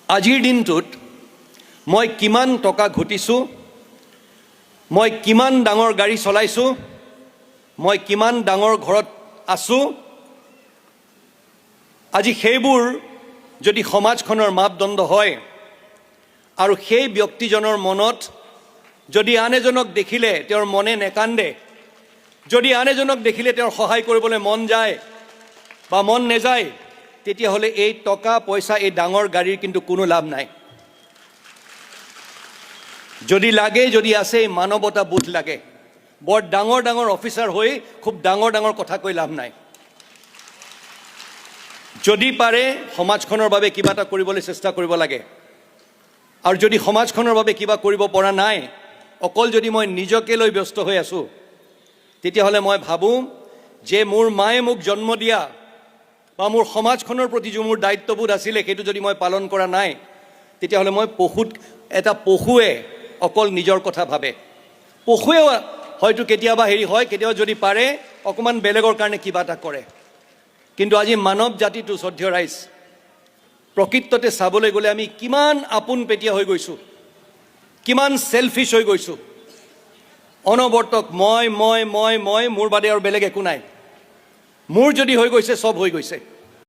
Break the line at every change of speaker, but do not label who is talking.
আজিৰ দিনটোত মই কিমান টকা ঘটিছোঁ, মই কিমান ডাঙৰ গাড়ী চলাইছোঁ, মই কিমান ডাঙৰ ঘৰত আছোঁ, আজি সেইবোৰ যদি সমাজখনৰ মাপদণ্ড হয় আৰু সেই ব্যক্তিজনৰ মনত যদি আন এজনক দেখিলে তেওঁৰ মনে নেকান্দে, যদি আন এজনক দেখিলে তেওঁৰ সহায় কৰিবলৈ মন যায় বা মন নেযায়, তেতিয়াহ'লে এই টকা পইচা এই ডাঙৰ গাড়ীৰ কিন্তু কোনো লাভ নাই। যদি লাগে, যদি আছে, মানৱতা বোধ লাগে। বৰ ডাঙৰ ডাঙৰ অফিচাৰ হৈ খুব ডাঙৰ ডাঙৰ কথা কৈ লাভ নাই। যদি পাৰে সমাজখনৰ বাবে কিবা এটা কৰিবলৈ চেষ্টা কৰিব লাগে, আৰু যদি সমাজখনৰ বাবে কিবা কৰিব পৰা নাই, অকল যদি মই নিজকে লৈ ব্যস্ত হৈ আছোঁ, তেতিয়াহ'লে মই ভাবোঁ যে মোৰ মায়ে মোক জন্ম দিয়া বা মোৰ সমাজখনৰ প্ৰতি যে মোৰ দায়িত্ববোধ আছিলে সেইটো যদি মই পালন কৰা নাই, তেতিয়াহ'লে মই এটা পশুৱে অকল নিজৰ কথা ভাবে। পশুৱেও হয়তো কেতিয়াবা হয়, কেতিয়াবা যদি পাৰে অকণমান বেলেগৰ কাৰণে কিবা এটা কৰে। কিন্তু আজি মানৱ জাতিটো শ্ৰদ্ধেয় ৰাইজ, প্ৰকৃততে চাবলৈ গ'লে আমি কিমান আপোন পেটীয়া হৈ গৈছোঁ, কিমান চেলফিছ হৈ গৈছোঁ। অনবৰ্তক মই মোৰ বাদে আৰু বেলেগ একো নাই, মোৰ যদি হৈ গৈছে চব হৈ গৈছে।